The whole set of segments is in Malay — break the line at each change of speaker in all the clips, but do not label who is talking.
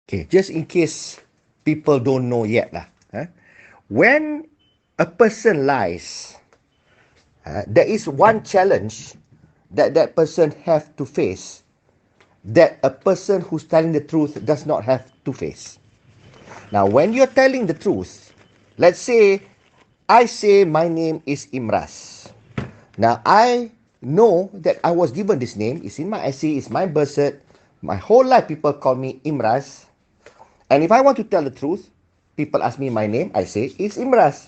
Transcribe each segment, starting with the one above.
Okay, just in case people don't know yet lah. When a person lies, there is one challenge that that person have to face that a person who's telling the truth does not have to face. Now, when you're telling the truth, let's say I say my name is Imraz. Now, I know that I was given this name. It's in my IC, it's my birth cert. My whole life, people call me Imraz. And if I want to tell the truth, people ask me my name, I say it's Imraz.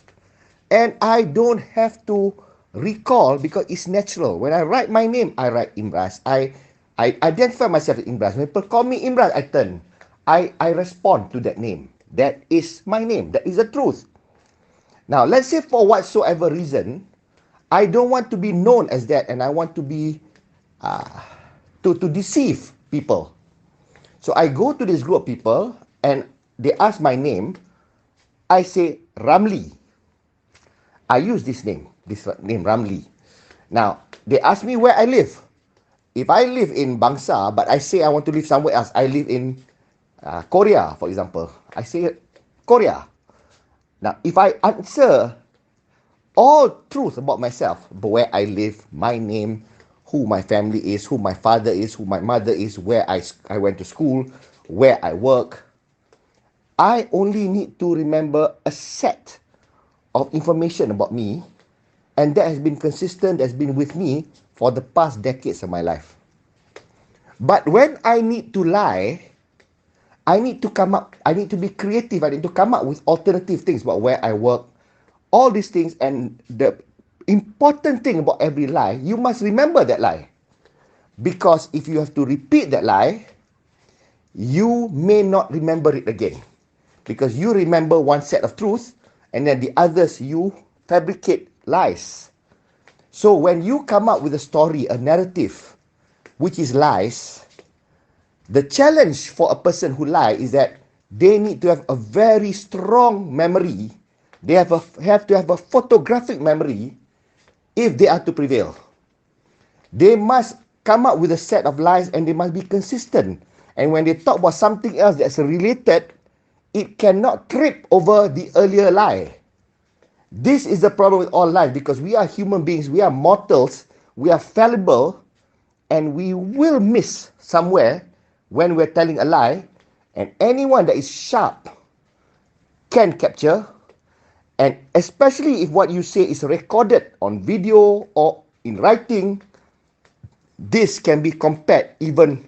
And I don't have to recall because it's natural. When I write my name, I write Imraz. I identify myself as Imraz. When people call me Imraz, I respond to that name. That is my name. That is the truth. Now, let's say for whatsoever reason, I don't want to be known as that, and I want to be to deceive people. So I go to this group of people, and they ask my name. I say Ramli. I use this name Ramli. Now, they ask me where I live. If I live in Bangsa, but I say I want to live somewhere else, I live in Korea, for example. I say Korea. Now, if I answer all truth about myself, where I live, my name, who my family is, who my father is, who my mother is, where I went to school, where I work, I only need to remember a set of information about me, and that has been consistent, that's been with me for the past decades of my life. But when I need to lie, I need to be creative, I need to come up with alternative things about where I work, all these things. And the important thing about every lie, you must remember that lie. Because if you have to repeat that lie, you may not remember it again. Because you remember one set of truth, and then the others you fabricate lies. So when you come up with a story, a narrative, which is lies, the challenge for a person who lies is that they need to have a very strong memory. They have to have a photographic memory if they are to prevail. They must come up with a set of lies, and they must be consistent. And when they talk about something else that's related, it cannot trip over the earlier lie. This is the problem with all lies, because we are human beings, we are mortals, we are fallible, and we will miss somewhere when we're telling a lie. And anyone that is sharp can capture, and especially if what you say is recorded on video or in writing, this can be compared even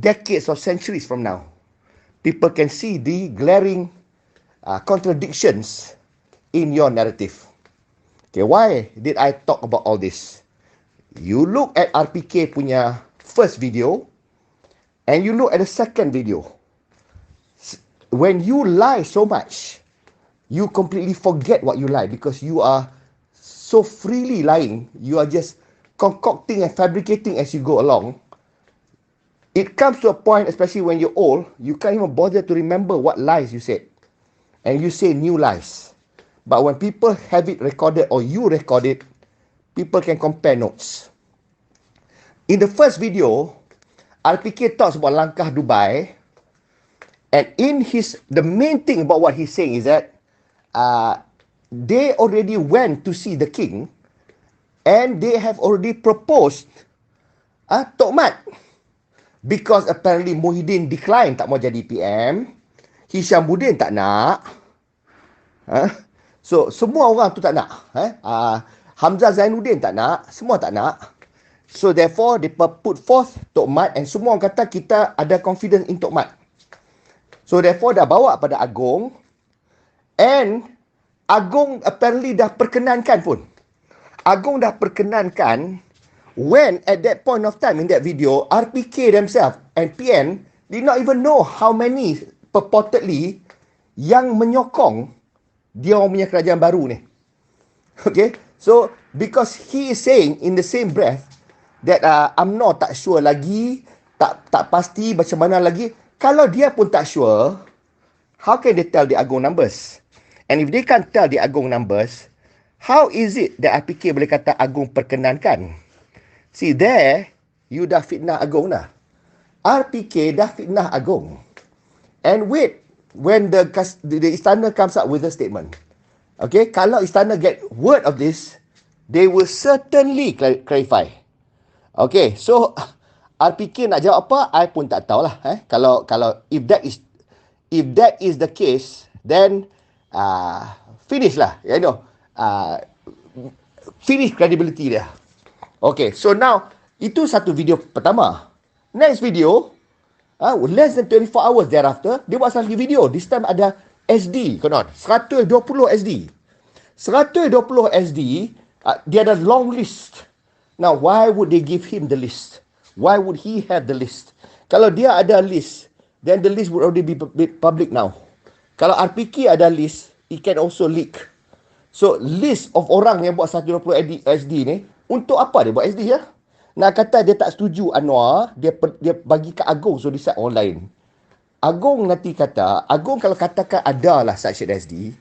decades or centuries from now. People can see the glaring contradictions in your narrative. Okay, why did I talk about all this? You look at RPK punya first video, and you look at the second video. When you lie so much, you completely forget what you lie, because you are so freely lying. You are just concocting and fabricating as you go along. It comes to a point, especially when you're old, you can't even bother to remember what lies you said. And you say new lies. But when people have it recorded, or you record it, people can compare notes. In the first video, RPK talks about langkah Dubai. And the main thing about what he's saying is that they already went to see the king, and they have already proposed Tok Mat. Because apparently Muhyiddin declined, tak mau jadi PM. Hisham Budin tak nak. So, semua orang tu tak nak. Hamzah Zainuddin tak nak. Semua tak nak. So, therefore, they put forth Tok Mat, and semua orang kata kita ada confidence in Tok Mat. So, therefore, dah bawa pada Agong. And Agong apparently dah perkenankan pun. Agong dah perkenankan. When at that point of time in that video, RPK themselves and PN did not even know how many purportedly yang menyokong dia orang punya kerajaan baru ni. Okay, so because he is saying in the same breath that UMNO tak sure lagi, tak pasti macam mana lagi. Kalau dia pun tak sure, how can they tell the Agong numbers? And if they can't tell the Agong numbers, how is it that RPK boleh kata Agong perkenankan? See, there, you dah fitnah Agong dah. RPK dah fitnah Agong. and wait when the istana comes up with a statement. Okay, kalau istana get word of this, they will certainly clarify. Okay, so RPK nak jawab apa, I pun tak tahulah. Kalau if that is the case, then finish lah, finish credibility dia. Okay, so now itu satu video pertama. Next video, less than 24 hours thereafter, dia buat satu video. This time ada SD, konon 120 SD. 120 SD, dia ada long list. Now, why would they give him the list? Why would he have the list? Kalau dia ada list, then the list would already be public now. Kalau RPK ada list, it can also leak. So, list of orang yang buat 120 SD ni, untuk apa dia buat SD ya? Nak kata dia tak setuju Anwar, dia bagi kat Agong so decide online. Agong nanti kata, Agong kalau katakan ada lah such SD,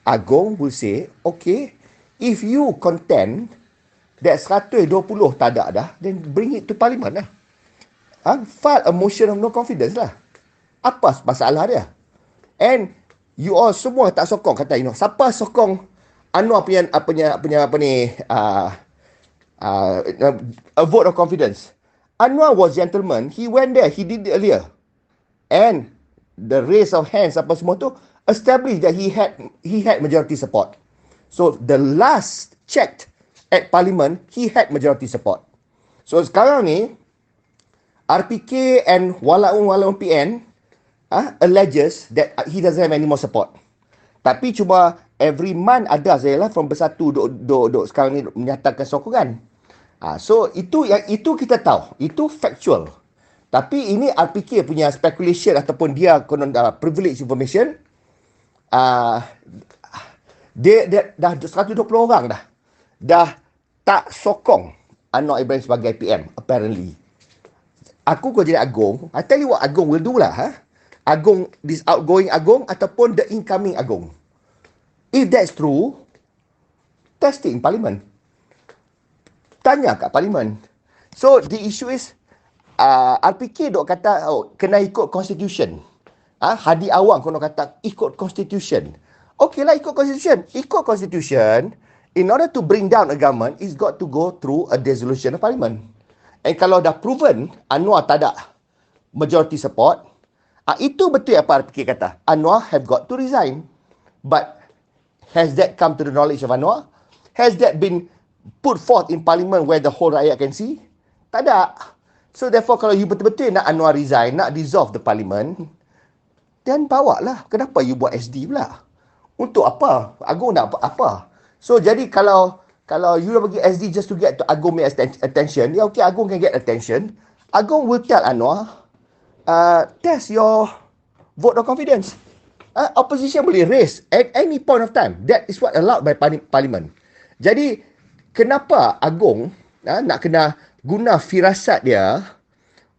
Agong will say, okay, if you contend that 120 tak ada dah, then bring it to parliament lah. File a motion of no confidence lah. Apa masalah dia? And you all semua tak sokong, kata siapa sokong Anwar punya a vote of confidence. Anwar was gentleman. He went there. He did it earlier. And the raise of hands apa semua tu established that he had majority support. So the last checked at parliament, he had majority support. So sekarang ni RPK and walaupun PN alleges that he doesn't have any more support. Tapi cuma every month ada saya lah from Bersatu duk sekarang ni menyatakan sokongan. So itu kita tahu, itu factual. Tapi ini RPK punya speculation ataupun dia privilege information. Dia dah 120 orang dah tak sokong Anwar Ibrahim sebagai PM apparently. Aku kau jadi Agong, I tell you what Agong will do lah. Agong, this outgoing Agong ataupun the incoming Agong. If that's true, testing parliament. Tanya kat parlimen. So, the issue is, RPK dok kata, kena ikut constitution. Hadi Awang kena kata, ikut constitution. Okay lah, ikut constitution. Ikut constitution, in order to bring down a government, it's got to go through a dissolution of parliament. And kalau dah proven, Anwar tak ada majority support, itu betul apa RPK kata. Anwar have got to resign. But, has that come to the knowledge of Anwar? Has that been put forth in parliament where the whole rakyat can see? Tak ada. So therefore kalau you betul-betul nak Anwar resign, nak dissolve the parliament, then bawa lah. Kenapa you buat SD pula? Untuk apa? Agong nak apa? So jadi kalau you dah bagi SD just to get to Agong make attention, ya okay, Agong can get attention. Agong will tell Anwar, test your vote of confidence. Opposition boleh raise at any point of time. That is what allowed by parliament. Jadi kenapa Agong nak kena guna firasat dia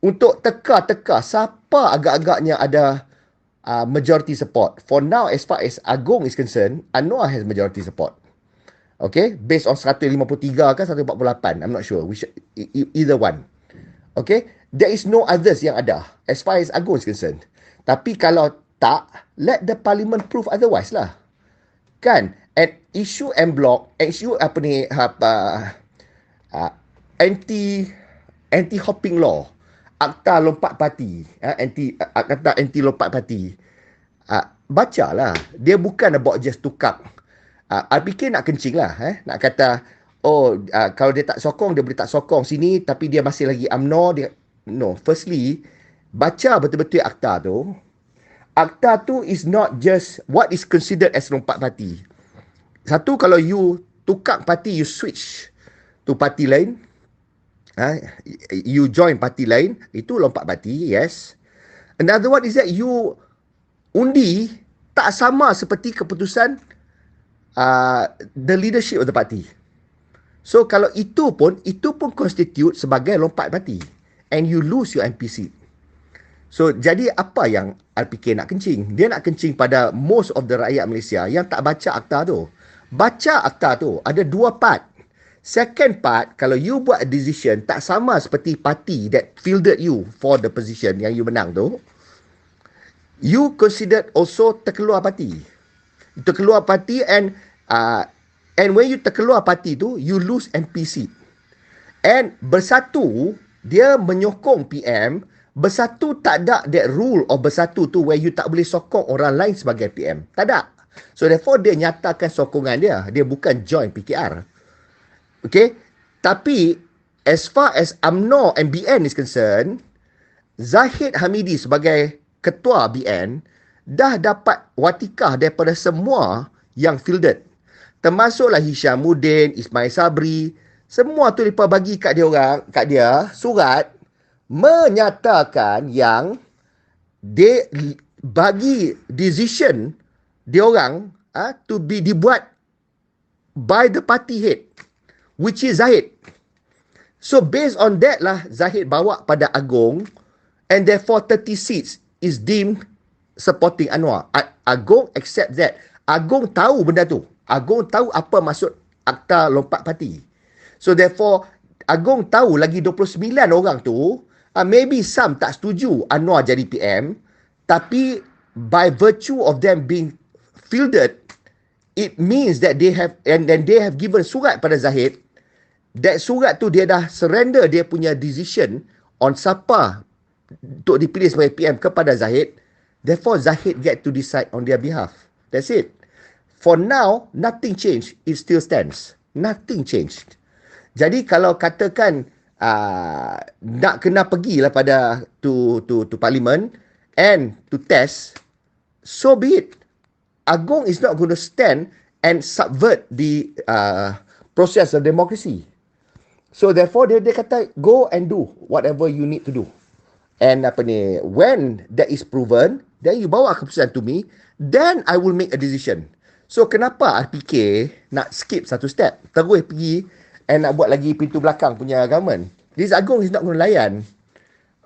untuk teka-teka siapa agak-agaknya ada majority support. For now, as far as Agong is concerned, Anwar has majority support. Okay, based on 153 ke 148, I'm not sure. Either one. Okay, there is no others yang ada as far as Agong is concerned. Tapi kalau tak, let the parliament prove otherwise lah. Kan? And issue en bloc, issue anti hopping law, akta lompat parti, akta anti lompat parti. Bacalah. Dia bukan about just tukar. RPK nak kencing lah, nak kata kalau dia tak sokong, dia boleh tak sokong sini tapi dia masih lagi UMNO. No, firstly, baca betul-betul akta tu. Akta tu is not just what is considered as lompat parti. Satu, kalau you tukar parti, you switch to parti lain, you join parti lain, itu lompat parti, yes. Another one is that you undi tak sama seperti keputusan the leadership of the party. So kalau itu pun constitute sebagai lompat parti, and you lose your MP seat. So jadi apa yang RPK nak kencing? Dia nak kencing pada most of the rakyat Malaysia yang tak baca akta tu. Baca akta tu, ada dua part. Second part, kalau you buat a decision tak sama seperti parti that fielded you for the position yang you menang tu, you considered also terkeluar parti. Terkeluar parti and when you terkeluar parti tu, you lose MP seat. And bersatu, dia menyokong PM. Bersatu tak ada that rule of bersatu tu where you tak boleh sokong orang lain sebagai PM. Tak ada. So therefore dia nyatakan sokongan dia. Dia bukan join PKR. Okay. Tapi as far as UMNO and BN is concerned, Zahid Hamidi sebagai ketua BN dah dapat watikah daripada semua yang fielded. Termasuklah Hishamuddin, Ismail Sabri, semua tu mereka bagi kat dia surat menyatakan yang dia bagi decision dia orang to be dibuat by the party head, which is Zahid. So based on that lah Zahid bawa pada Agong, and therefore 30 seats is deemed supporting Anwar. Agong accept that. Agong tahu benda tu. Agong tahu apa maksud akta lompat parti. So therefore Agong tahu lagi 29 orang tu, maybe some tak setuju Anwar jadi PM, tapi by virtue of them being fielded, it means that they have, and then they have given surat pada Zahid. That surat tu dia dah surrender dia punya decision on siapa untuk dipilih sebagai PM kepada Zahid. Therefore Zahid get to decide on their behalf. That's it. For now, nothing changed. It still stands. Nothing changed. Jadi kalau katakan nak kena pergilah pada to parliament and to test, so be it. Agong is not going to stand and subvert the process of democracy. So therefore dia kata go and do whatever you need to do. And when that is proven, then you bawa keputusan to me, then I will make a decision. So kenapa RPK nak skip satu step, terus pergi and nak buat lagi pintu belakang punya government? This Agong is not going to layan.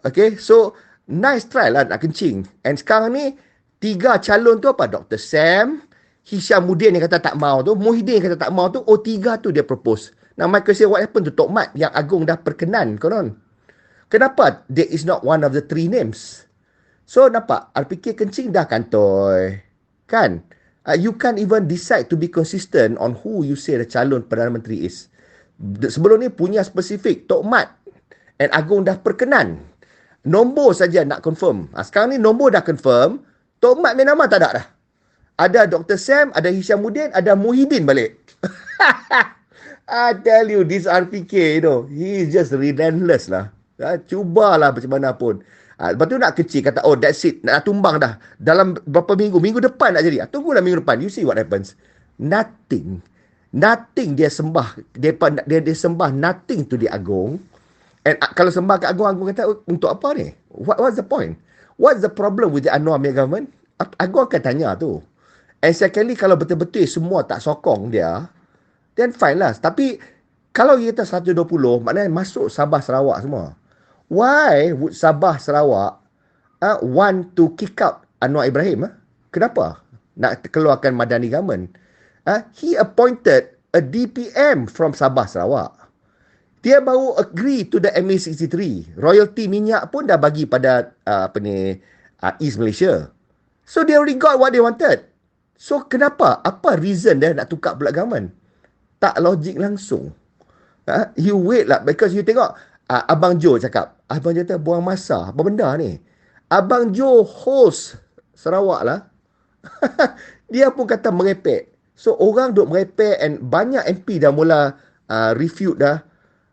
Okay, so nice try lah nak kencing. And sekarang ni 3 calon tu apa? Dr. Sam, Hishamuddin yang kata tak mau tu, Muhyiddin yang kata tak mau tu, 3 tu dia propose. Now Michael say what happened to Tok Mat yang Agong dah perkenan konon? Kenapa there is not one of the 3 names? So nampak RPK kencing dah kantoi. Kan? You can't even decide to be consistent on who you say the calon Perdana Menteri is. Sebelum ni punya spesifik Tok Mat and Agong dah perkenan. Nombor saja nak confirm. Sekarang ni nombor dah confirm. Tok Mat main nama tak ada dah. Ada Dr. Sam, ada Hishamuddin, ada Muhyiddin balik. I tell you, this RPK, he is just relentless lah. Cubalah macam mana pun. Lepas tu nak kecil, kata, oh that's it, nak tumbang dah. Dalam berapa minggu, minggu depan nak jadi. Tunggulah minggu depan, you see what happens. Nothing dia sembah. Dia sembah nothing to the Agong. And kalau sembah ke Agong, Agong kata, untuk apa ni? What's the point? What's the problem with the Anwar government? Agong akan tanya tu. And secondly, kalau betul-betul semua tak sokong dia, then fine lah. Tapi kalau kita 120, maknanya masuk Sabah Sarawak semua. Why would Sabah Sarawak want to kick out Anwar Ibrahim? Kenapa nak keluarkan Madani government? He appointed a DPM from Sabah Sarawak. Dia baru agree to the MA63. Royalty minyak pun dah bagi pada East Malaysia. So they already got what they wanted. So kenapa? Apa reason dia nak tukar pula government? Tak logik langsung. You wait lah. Because you tengok Abang Jo cakap. Abang Jo kata buang masa. Apa benda ni? Abang Jo host Sarawak lah. Dia pun kata merepek. So orang duk merepek and banyak MP dah mula refute dah.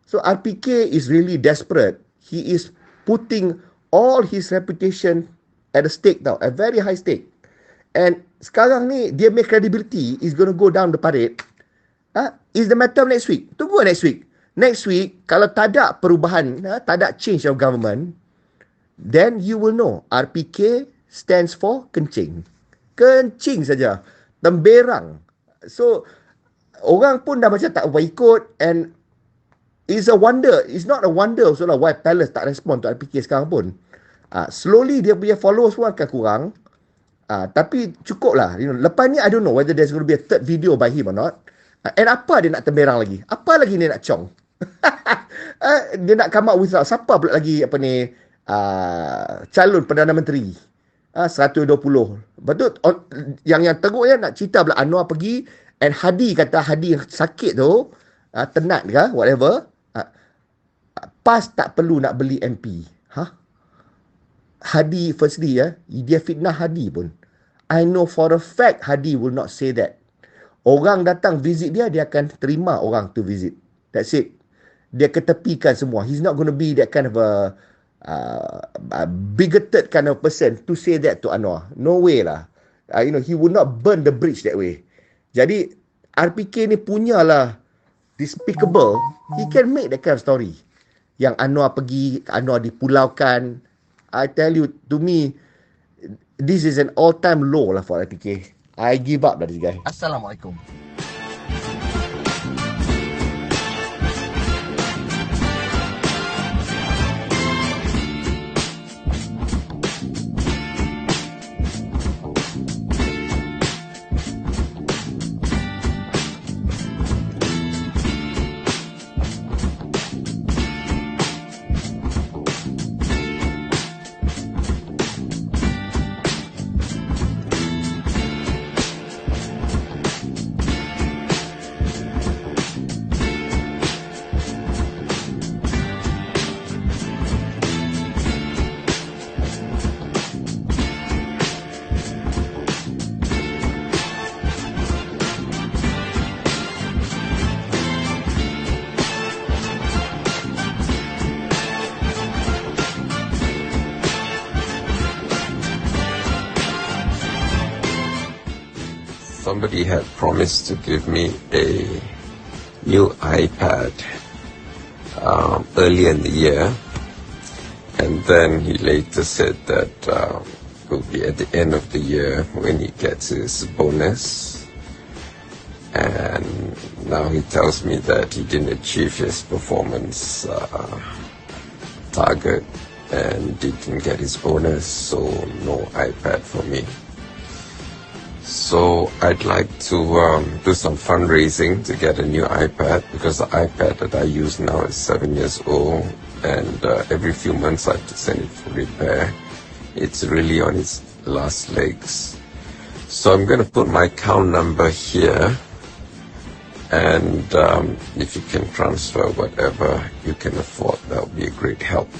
So RPK is really desperate. He is putting all his reputation at a stake now. A very high stake. And sekarang ni dia make credibility is going to go down the parade. Is the matter of next week. Tunggu next week. Next week, kalau tak ada perubahan, tak ada change of government, then you will know RPK stands for kencing. Kencing saja. Temberang. So, orang pun dah macam tak apa ikut, and it's a wonder. It's not a wonder also lah why Palace tak respond to RPK sekarang pun. Slowly dia punya followers pun akan kurang. Tapi cukup lah. Lepas ni, I don't know whether there's going to be a third video by him or not. And apa dia nak temberang lagi? Apa lagi dia nak cong? Dia nak come up with siapa pula lagi calon Perdana Menteri? 120. Betul, yang teruk ya nak cerita pula Anwar pergi and Hadi kata Hadi sakit tu, tenat ke whatever, PAS tak perlu nak beli MP. Hadi firstly dia fitnah Hadi pun. I know for a fact Hadi will not say that. Orang datang visit dia akan terima orang tu visit. That's it. Dia ketepikan semua. He's not going to be that kind of a bigoted kind of person to say that to Anwar. No way lah. He would not burn the bridge that way. Jadi, RPK ni punyalah despicable. He can make that kind of story. Yang Anwar pergi, Anwar dipulaukan. I tell you, to me, this is an all-time low lah for RPK. I give up lah this guy. Assalamualaikum.
Somebody had promised to give me a new iPad earlier in the year, and then he later said that it will be at the end of the year when he gets his bonus, and now he tells me that he didn't achieve his performance target and didn't get his bonus, so no iPad for me. So I'd like to do some fundraising to get a new iPad, because the iPad that I use now is 7 years old, and every few months I have to send it for repair. It's really on its last legs. So I'm going to put my account number here, and if you can transfer whatever you can afford, that would be a great help.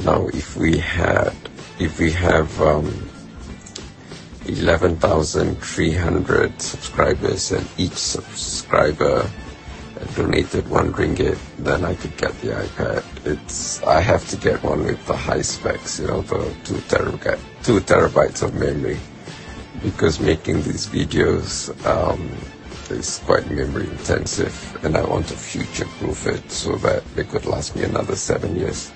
Now if we have 11,300 subscribers and each subscriber donated RM1, then I could get the iPad. I have to get one with the high specs, the 2 terabytes of memory, because making these videos is quite memory intensive, and I want to future-proof it so that they could last me another 7 years.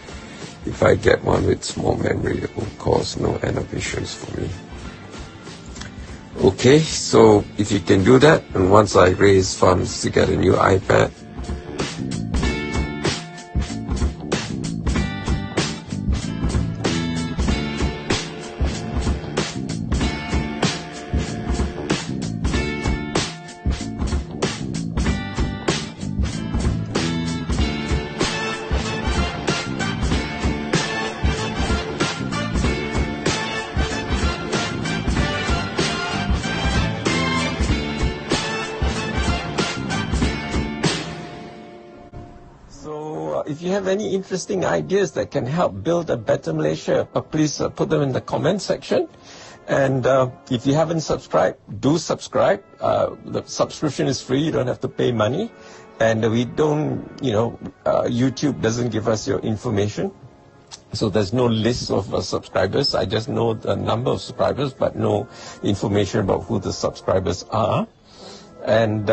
If I get one with small memory, it will cause no end of issues for me. Okay, so if you can do that, and once I raise funds to get a new iPad, if you have any interesting ideas that can help build a better Malaysia, please put them in the comment section. And if you haven't subscribed, do subscribe. The subscription is free. You don't have to pay money. And we don't, YouTube doesn't give us your information. So there's no list of subscribers. I just know the number of subscribers, but no information about who the subscribers are. And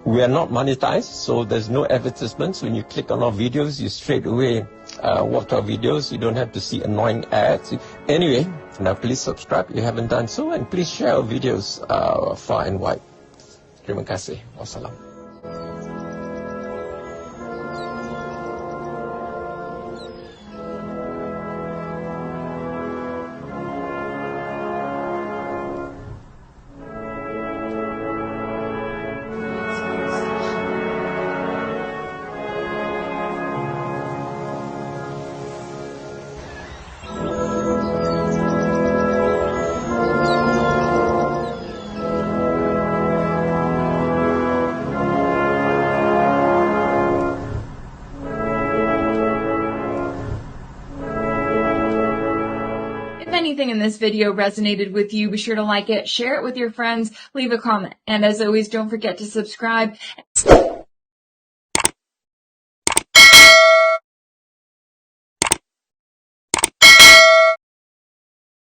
we are not monetized, so there's no advertisements. When you click on our videos, you straight away watch our videos. You don't have to see annoying ads. Anyway, now please subscribe if you haven't done so, and please share our videos far and wide. Terima kasih. Wassalam.
If anything in this video resonated with you, be sure to like it, share it with your friends, leave a comment. And as always, don't forget to subscribe.